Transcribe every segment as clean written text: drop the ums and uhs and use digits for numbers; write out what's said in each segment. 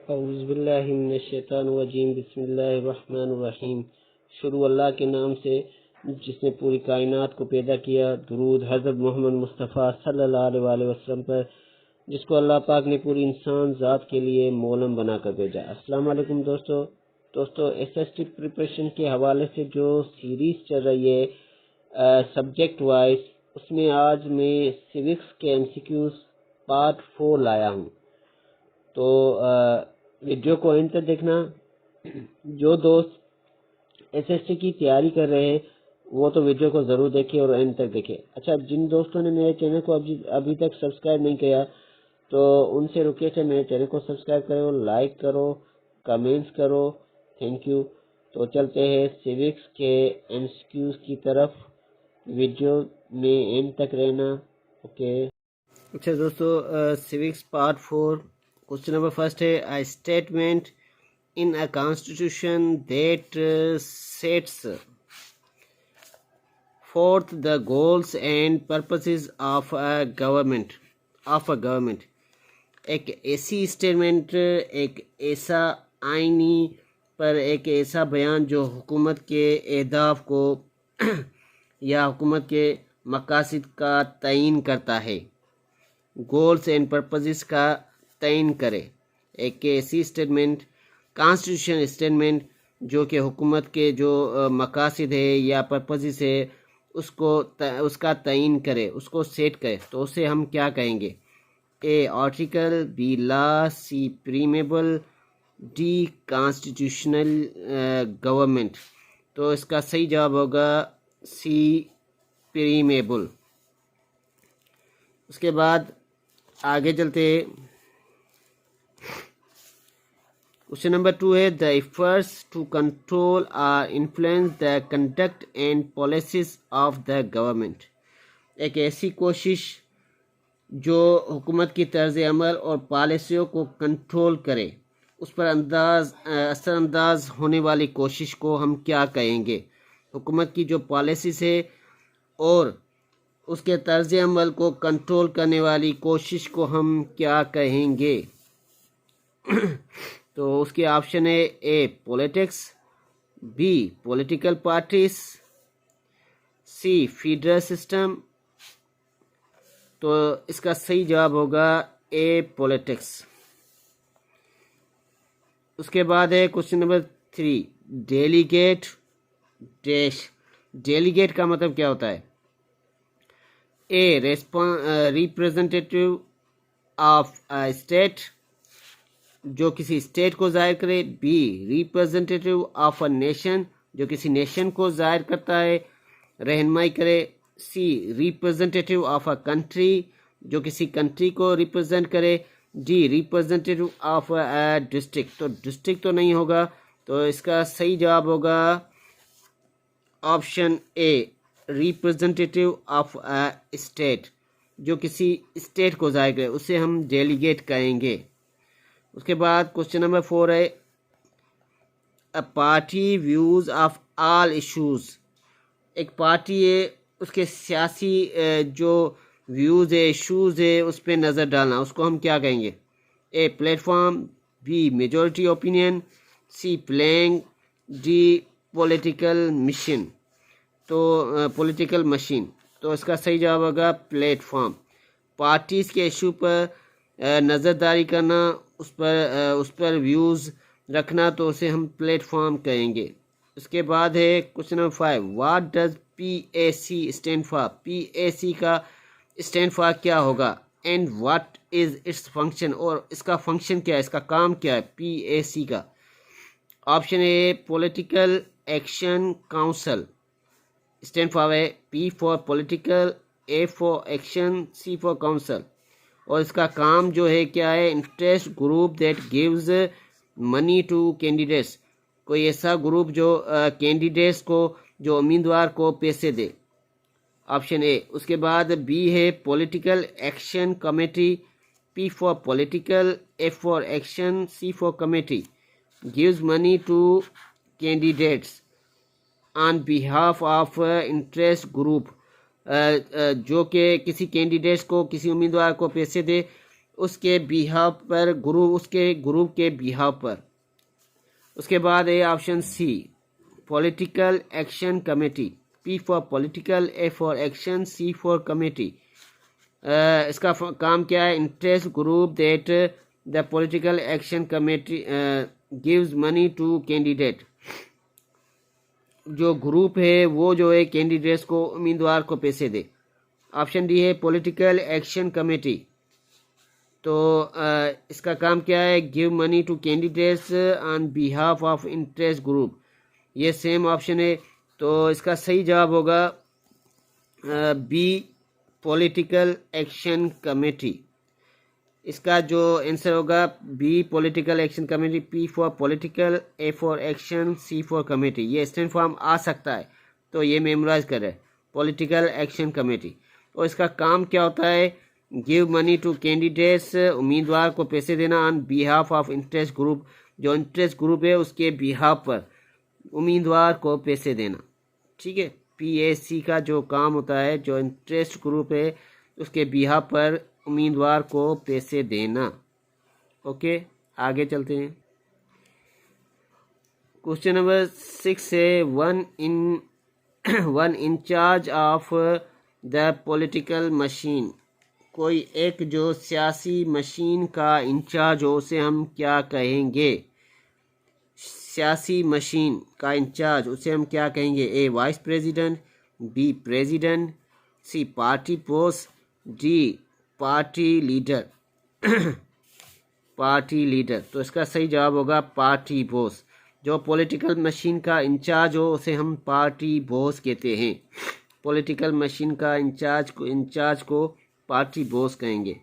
औज़ुबिल्लाहिमिनश्शैतानिर्रजीम बिस्मिल्लाहिर्रहमानिर्रहीम। शुरू अल्लाह के नाम से जिसने पूरी कायनात को पैदा किया। दुरूद हज़रत मोहम्मद मुस्तफ़ा सल्लल्लाहु अलैहि वसल्लम पर, जिसको अल्लाह पाक ने पूरी इंसान ज़ात के लिए मोलम बनाकर भेजा। अस्सलाम वालेकुम दोस्तों एसएसटी प्रिपरेशन के हवाले से जो सीरीज़ चल रही है सब्जेक्ट वाइज, उसमें आज मैं सिविक्स के एमसीक्यूज़ पार्ट 4 लाया हूँ। तो वीडियो को एंड तक देखना। जो दोस्त एसएसटी की तैयारी कर रहे हैं वो तो वीडियो को ज़रूर देखें और एंड तक देखें। अच्छा, जिन दोस्तों ने मेरे चैनल को अभी तक सब्सक्राइब नहीं किया तो उनसे रिक्वेस्ट है मेरे चैनल को सब्सक्राइब करो, लाइक करो, कमेंट्स करो। Thank you. तो चलते हैं सिविक्स के एमसीक्यूज की तरफ। वीडियो में एंड तक रहना। ओके। अच्छा दोस्तों, civics part 4 question number first है a statement in a constitution that sets forth the goals and purposes of a government एक ऐसी स्टेटमेंट, एक ऐसा आईनी पर एक ऐसा बयान जो हुकूमत के अहदाफ को या हुकूमत के मकासद का तयन करता है, गोल्स एंड पर्पसेस का तयन करे। एक ऐसी स्टेटमेंट, कॉन्स्टिट्यूशन स्टेटमेंट, जो कि हुकूमत के जो मकासद है या पर्पसेस है उसका तयन करे, उसको सेट करे। तो उसे हम क्या कहेंगे? ए आर्टिकल, बी लॉ, सी प्रीमेबल, डी कॉन्स्टिट्यूशनल गवर्नमेंट। तो इसका सही जवाब होगा सी प्रीमेबल। उसके बाद आगे चलते। क्वेश्चन नंबर 2 है द एफर्ट्स टू कंट्रोल और influence the conduct and policies of the government. एक ऐसी कोशिश जो हुकूमत की तर्ज अमल और पॉलिसियों को कंट्रोल करे, उस पर असरअंदाज होने वाली कोशिश को हम क्या कहेंगे? हुकूमत की जो पॉलिसीज है और उसके तर्ज अमल को कंट्रोल करने वाली कोशिश को हम क्या कहेंगे? तो उसके ऑप्शन है ए पॉलिटिक्स, बी पॉलिटिकल पार्टीज, सी फेडरल सिस्टम। तो इसका सही जवाब होगा ए पॉलिटिक्स। उसके बाद है question number 3 delegate dash. Delegate का मतलब क्या होता है? A representative of a state, जो किसी स्टेट को जाहिर करे। B representative of a nation, जो किसी नेशन को जाहिर करता है, रहनुमाई करे। सी रिप्रेजेंटेटिव ऑफ अ कंट्री, जो किसी कंट्री को रिप्रेजेंट करे। D representative of a district. तो डिस्ट्रिक्ट तो नहीं होगा, तो इसका सही जवाब होगा option a representative of a state, जो किसी स्टेट को जाहिर करे, उसे हम डेलीगेट कहेंगे। उसके बाद क्वेश्चन नंबर 4 है a party views of all issues. एक पार्टी है, उसके सियासी जो व्यूज है, इश्यूज है, उस पर नज़र डालना, उसको हम क्या कहेंगे? A platform, B majority opinion, C playing, D political mission. तो पॉलिटिकल मशीन। तो इसका सही जवाब होगा प्लेटफॉर्म। पार्टीज़ के इशू पर नज़रदारी करना, उस पर व्यूज़ रखना, तो उसे हम प्लेटफॉर्म कहेंगे। उसके बाद है question number 5 what does PAC stand for. PAC का स्टैंड फॉर क्या होगा and what is its function, और इसका फंक्शन क्या है, इसका काम क्या है PAC का? Option A political action council, stand for है P for political, A for action, C for council. और इसका काम जो है क्या है? Interest group that gives money to candidates, कोई ऐसा ग्रुप जो कैंडिडेट्स को, जो उम्मीदवार को पैसे दे। Option A. उसके बाद B है political action committee, P for political, F for action, C for committee, gives money to candidates on behalf of interest group, जो कि किसी कैंडिडेट्स को, किसी उम्मीदवार को पैसे दे उसके बिहाफ पर उसके ग्रुप के बिहाफ पर। उसके बाद है option C political action committee, P for political, A for action, C for committee. इसका काम क्या है? Interest group that the political action committee gives money to candidate. जो ग्रुप है वो जो है कैंडिडेट्स को, उम्मीदवार को पैसे दे। ऑप्शन डी है पॉलिटिकल एक्शन कमेटी। तो इसका काम क्या है? Give money to candidates on behalf of interest group. ये सेम ऑप्शन है। तो इसका सही जवाब होगा बी पॉलिटिकल एक्शन कमेटी। इसका जो आंसर होगा B political action committee, P for political, A for action, C for committee. ये स्टैंड फॉर्म आ सकता है तो ये मेमोराइज करें, पॉलिटिकल एक्शन कमेटी। और इसका काम क्या होता है? गिव मनी टू कैंडिडेट्स, उम्मीदवार को पैसे देना, on behalf of interest group, जो इंटरेस्ट ग्रुप है उसके बिहाफ पर उम्मीदवार को पैसे देना। ठीक है, PAC का जो काम होता है, जो इंटरेस्ट ग्रुप है उसके बिहाफ पर उम्मीदवार को पैसे देना। ओके, आगे चलते हैं। क्वेश्चन नंबर 6 है one in charge of the political machine. कोई एक जो सियासी मशीन का इंचार्ज हो उसे हम क्या कहेंगे? सियासी मशीन का इंचार्ज उसे हम क्या कहेंगे? A vice president, B president, C party boss, D party leader. Party leader. तो इसका सही जवाब होगा पार्टी बॉस। जो पॉलिटिकल मशीन का इंचार्ज हो उसे हम पार्टी बॉस कहते हैं। पॉलिटिकल मशीन का इंचार्ज को पार्टी बॉस कहेंगे।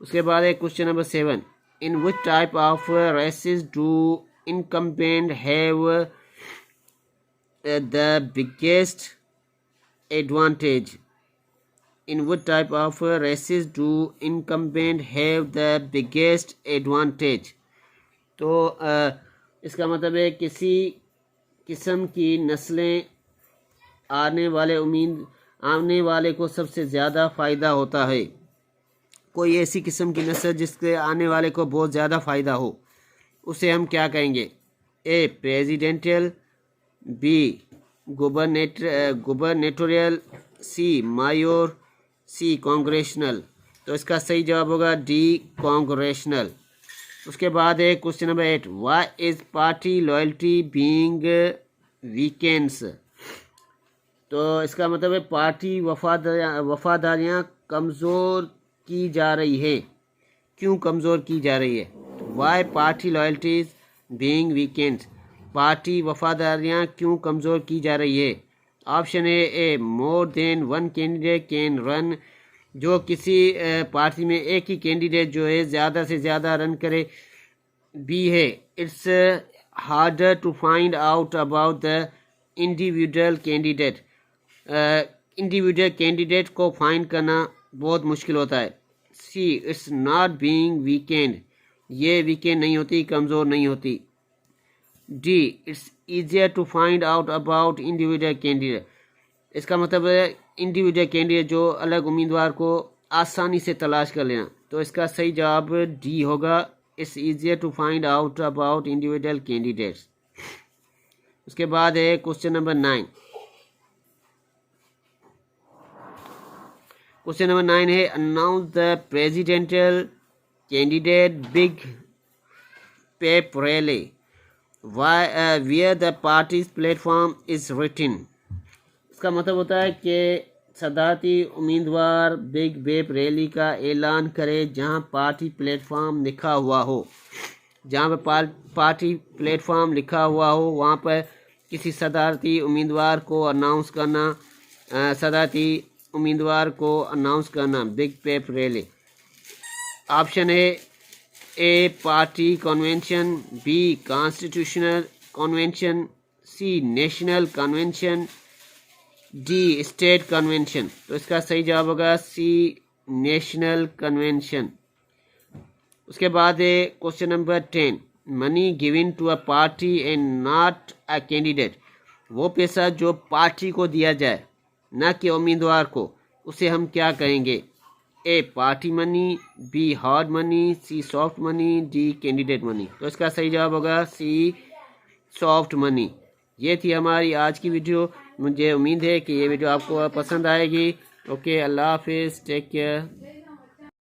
उसके बाद है question number 7, in which type of races do incumbent have the biggest advantage? In what type of races do incumbent have the biggest advantage? तो इसका मतलब है किसी किस्म की नस्लें आने वाले को सबसे ज़्यादा फ़ायदा होता है। कोई ऐसी किस्म की नस्ल जिसके आने वाले को बहुत ज़्यादा फ़ायदा हो उसे हम क्या कहेंगे? ए प्रेसिडेंशियल, बी गुबरनेटोरियल, सी मायोर, सी कांग्रेशनल। तो इसका सही जवाब होगा डी कांग्रेशनल। उसके बाद है question number 8, why is party loyalty being weekends? तो इसका मतलब है पार्टी वफादारियाँ कमज़ोर की जा रही है। क्यों कमज़ोर की जा रही है? Why party loyalties being weakened, party वफादारियाँ क्यों कमज़ोर की जा रही है? Option A more than one candidate can run, जो किसी पार्टी में एक ही कैंडिडेट जो है ज़्यादा से ज़्यादा रन करे। बी है it's harder to find out about the individual candidate, individual candidate को फाइंड करना बहुत मुश्किल होता है। C it's not being weakened, ये वीकेंड नहीं होती, कमज़ोर नहीं होती। D it's easier to find out about individual candidate, इसका मतलब है इंडिविजुअल कैंडिडेट जो अलग उम्मीदवार को आसानी से तलाश कर लेना। तो इसका सही जवाब डी होगा, it's easier to find out about individual candidates. उसके बाद है क्वेश्चन नंबर 9। क्वेश्चन नंबर 9 है announce the presidential candidate big Pep rally where the party's platform is written। इसका मतलब होता है कि सदारती उम्मीदवार बिग बेप रैली का ऐलान करे जहां पार्टी प्लेटफॉर्म लिखा हुआ हो। जहां पर पार्टी प्लेटफॉर्म लिखा हुआ हो वहां पर किसी सदारती उम्मीदवार को अनाउंस करना, बिग बेप रैली। ऑप्शन है A party convention, B constitutional convention, C national convention, D state convention. तो इसका सही जवाब होगा सी नेशनल कन्वेंशन। उसके बाद है question number 10, money given to a party and not a candidate. वो पैसा जो पार्टी को दिया जाए न कि उम्मीदवार को, उसे हम क्या कहेंगे? A party money, B hard money, C soft money, D candidate money. तो इसका सही जवाब होगा सी सॉफ्ट मनी। ये थी हमारी आज की वीडियो। मुझे उम्मीद है कि ये वीडियो आपको पसंद आएगी। ओके, अल्लाह हाफिज़, टेक केयर।